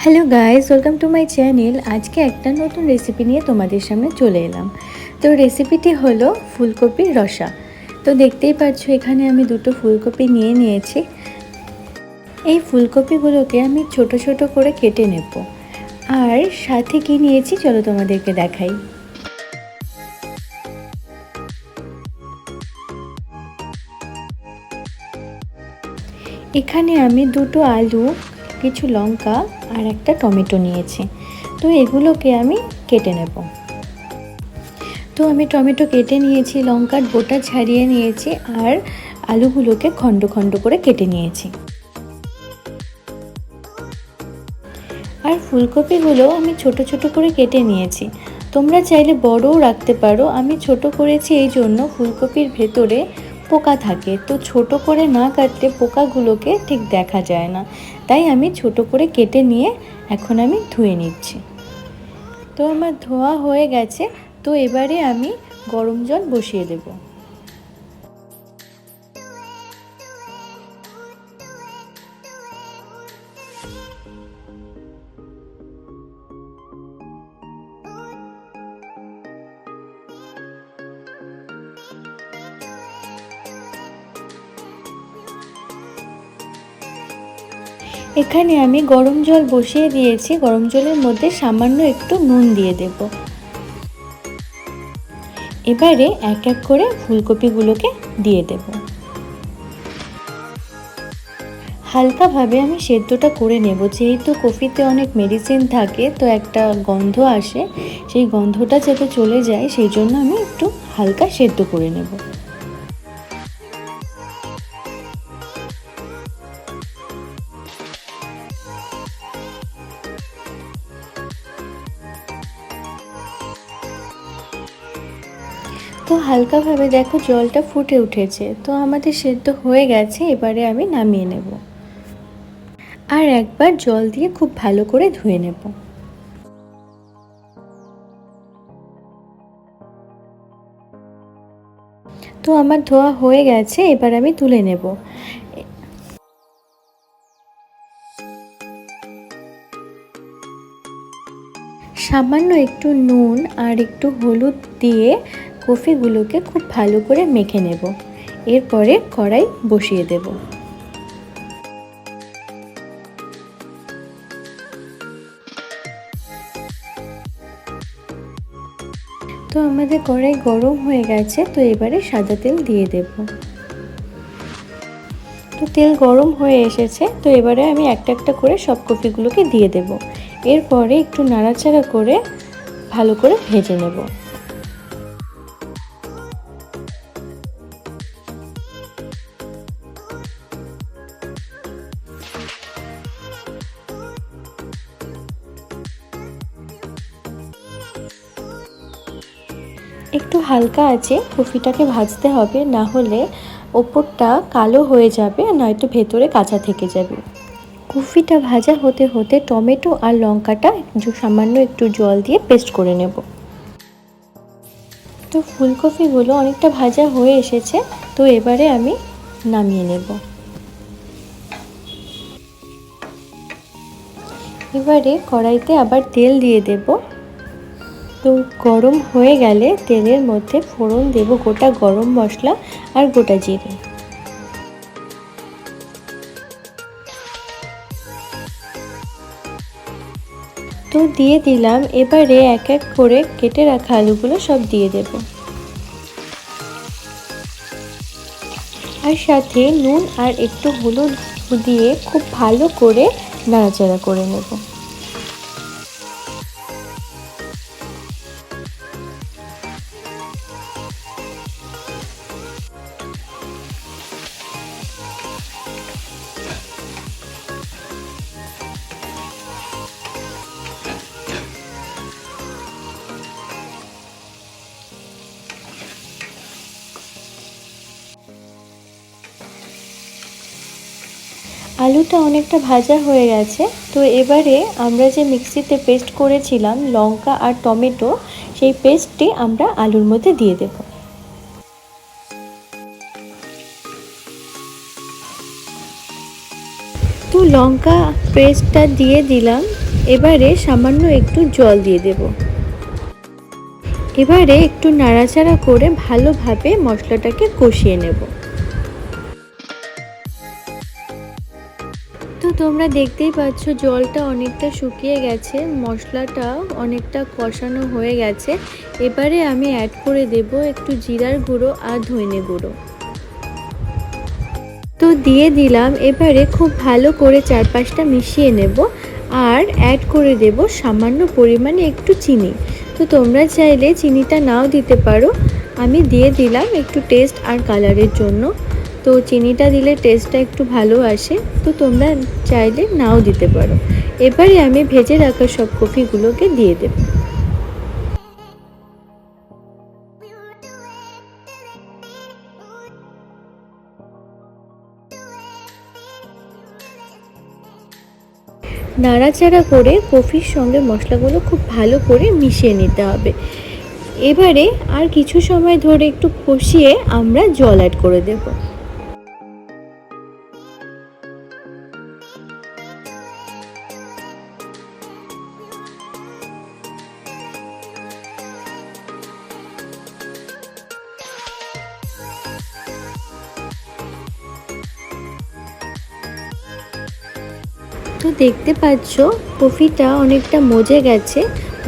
Hello guys, welcome to my channel. আজকে একটা নতুন রেসিপি নিয়ে তোমাদের সামনে চলে এলাম। তো রেসিপিটি হলো ফুলকপির রসা। তো দেখতেই পাচ্ছ এখানে আমি দুটো ফুলকপি নিয়ে নিয়েছি। এই ফুলকপিগুলোকে আমি ছোট ছোট করে কেটে নেব। আর সাথে কি নিয়েছি চলো তোমাদেরকে দেখাই। এখানে আমি দুটো আলু, কিছু লঙ্কা আর একটা টমেটো নিয়েছি। তো এগুলোকে আমি কেটে নেব। তো আমি টমেটো কেটে নিয়েছি, লঙ্কার বোটা ছাড়িয়ে নিয়েছি আর আলুগুলোকে খণ্ড খণ্ড করে কেটে নিয়েছি। আর ফুলকপিগুলো আমি ছোট ছোট করে কেটে নিয়েছি। তোমরা চাইলে বড়ও রাখতে পারো। আমি ছোট করেছি এই জন্য ফুলকপির ভেতরে পোকা থাকে, তো ছোট করে না কাটলে পোকাগুলোকে ঠিক দেখা যায় না। তাই আমি ছোট করে কেটে নিয়ে এখন আমি ধুয়ে নিচ্ছি। তো আমার ধোয়া হয়ে গেছে। তো এবারে আমি গরম জল বসিয়ে দেব। এখানে আমি গরম জল বসিয়ে দিয়েছি। গরম জলের মধ্যে সামান্য একটু নুন দিয়ে দেব। এবারে এক এক করে ফুলকপিগুলোকে দিয়ে দেব। হালকাভাবে আমি সেদ্ধটা করে নেব। যেহেতু কফিতে অনেক মেডিসিন থাকে, তো একটা গন্ধ আসে, সেই গন্ধটা যাতে চলে যায় সেই জন্য আমি একটু হালকা সেদ্ধ করে নেব। তো হালকাভাবে দেখো জলটা ফুটে উঠেছে। তো আমাদের সেদ্ধ হয়ে গেছে। এবারে আমি নামিয়ে নেব আর একবার জল দিয়ে খুব ভালো করে ধুয়ে নেব। তো আমার ধোয়া হয়ে গেছে, এবার আমি তুলে নেব। সামান্য একটু নুন আর একটু হলুদ দিয়ে কফিগুলোকে খুব ভালো করে মেখে নেব। এরপরে কড়াই বসিয়ে দেব। তো আমাদের কড়াই গরম হয়ে গেছে। তো এবারে সাদা তেল দিয়ে দেব। তো তেল গরম হয়ে এসেছে। তো এবারে আমি একটা একটা করে সব কফিগুলোকে দিয়ে দেব। এরপরে একটু নাড়াচাড়া করে ভালো করে ভেজে নেব। একটু হালকা আছে কফিটাকে ভাজতে হবে, না হলে ওপরটা কালো হয়ে যাবে, নয়তো ভেতরে কাঁচা থেকে যাবে। কফিটা ভাজা হতে হতে টমেটো আর লঙ্কাটা সামান্য একটু জল দিয়ে পেস্ট করে নেব। তো ফুলকপিগুলো অনেকটা ভাজা হয়ে এসেছে। তো এবারে আমি নামিয়ে নেব। এবারে কড়াইতে আবার তেল দিয়ে দেব। তো গরম হয়ে গেলে তেলের মধ্যে ফোড়ন দেব গোটা গরম মশলা আর গোটা জিরে। তো দিয়ে দিলাম। এবারে এক এক করে কেটে রাখা আলুগুলো সব দিয়ে দেব। আর সাথে নুন আর একটু হলুদ দিয়ে খুব ভালো করে নাড়াচাড়া করে নেব। আলুটা অনেকটা ভাজা হয়ে গেছে। তো এবারে আমরা যে মিক্সিতে পেস্ট করেছিলাম লঙ্কা আর টমেটো, সেই পেস্টটি আমরা আলুর মধ্যে দিয়ে দেব। তো লঙ্কা পেস্টটা দিয়ে দিলাম। এবারে সামান্য একটু জল দিয়ে দেব। এবারে একটু নাড়াচাড়া করে ভালোভাবে মশলাটাকে কষিয়ে নেব। তো তোমরা দেখতেই পাচ্ছ জলটা অনেকটা শুকিয়ে গেছে, মশলাটা অনেকটা কষানো হয়ে গেছে। এবারে আমি অ্যাড করে দেব একটু জিরার গুঁড়ো আর ধনে গুঁড়ো। তো দিয়ে দিলাম। এবারে খুব ভালো করে চারপাশটা মিশিয়ে নেব আর অ্যাড করে দেব সামান্য পরিমাণে একটু চিনি। তো তোমরা চাইলে চিনিটা নাও দিতে পারো, আমি দিয়ে দিলাম একটু টেস্ট আর কালারের জন্য। তো চিনিটা দিলে টেস্টটা একটু ভালো আসে, তো তোমরা চাইলে নাও দিতে পারো। এবারে আমি ভেজে রাখা সব কফিগুলোকে দিয়ে দেব। নাড়াচাড়া করে কফির সঙ্গে মশলাগুলো খুব ভালো করে মিশিয়ে নিতে হবে। এবারে আর কিছু সময় ধরে একটু কষিয়ে আমরা জল অ্যাড করে দেব। তো দেখতে পাচ্ছ কফিটা অনেকটা মজে গেছে,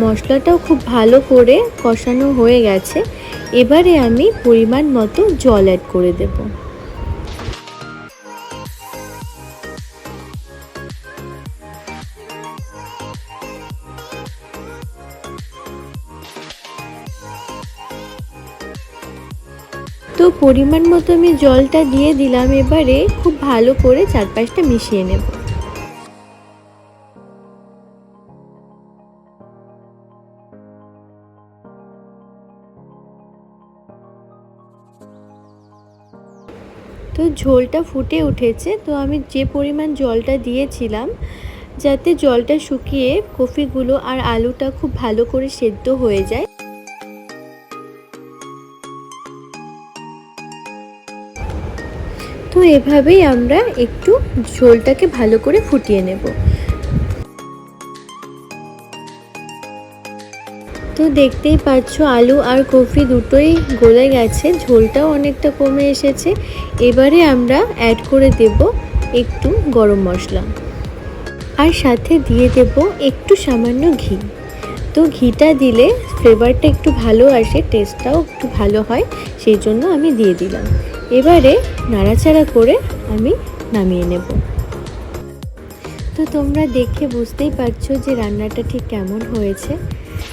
মশলাটাও খুব ভালো করে কষানো হয়ে গেছে। এবারে আমি পরিমাণ মতো জল অ্যাড করে দেব। তো পরিমাণ মতো আমি জলটা দিয়ে দিলাম। এবারে খুব ভালো করে চারপাশটা মিশিয়ে নেব। তো ঝোলটা ফুটে উঠেছে। তো আমি যে পরিমাণ জলটা দিয়েছিলাম, যাতে জলটা শুকিয়ে কফিগুলো আর আলুটা খুব ভালো করে সেদ্ধ হয়ে যায়। তো এভাবেই আমরা একটু ঝোলটাকে ভালো করে ফুটিয়ে নেব। তো দেখতেই পাচ্ছ আলু আর কফি দুটোই গলে গেছে, ঝোলটাও অনেকটা কমে এসেছে। এবারে আমরা অ্যাড করে দেব একটু গরম মশলা আর সাথে দিয়ে দেব একটু সামান্য ঘি। তো ঘিটা দিলে ফ্লেভারটা একটু ভালো আসে, টেস্টটাও একটু ভালো হয়, সেই জন্য আমি দিয়ে দিলাম। এবারে নাড়াচাড়া করে আমি নামিয়ে নেব। তো তোমরা দেখে বুঝতেই পারছো যে রান্নাটা ঠিক কেমন হয়েছে।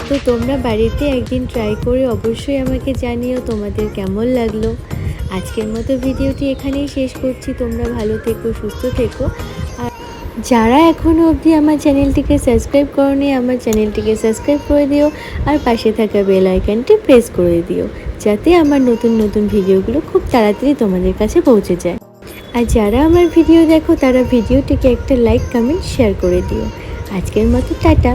তো তোমরা বাড়িতে একদিন ট্রাই করে অবশ্যই আমাকে জানিও তোমাদের কেমন লাগলো। আজকের মতো ভিডিওটি এখানেই শেষ করছি। তোমরা ভালো থেকো, সুস্থ থেকো। আর যারা এখনও অবধি আমার চ্যানেলটিকে সাবস্ক্রাইব করোনি, আমার চ্যানেলটিকে সাবস্ক্রাইব করে দিও আর পাশে থাকা বেল আইকনটি প্রেস করে দিও, যাতে আমার নতুন নতুন ভিডিওগুলো খুব তাড়াতাড়ি তোমাদের কাছে পৌঁছে যায়। আর যারা আমার ভিডিও দেখো তারা ভিডিওটিকে একটা লাইক, কমেন্ট, শেয়ার করে দিও। আজকের মতো টাটা।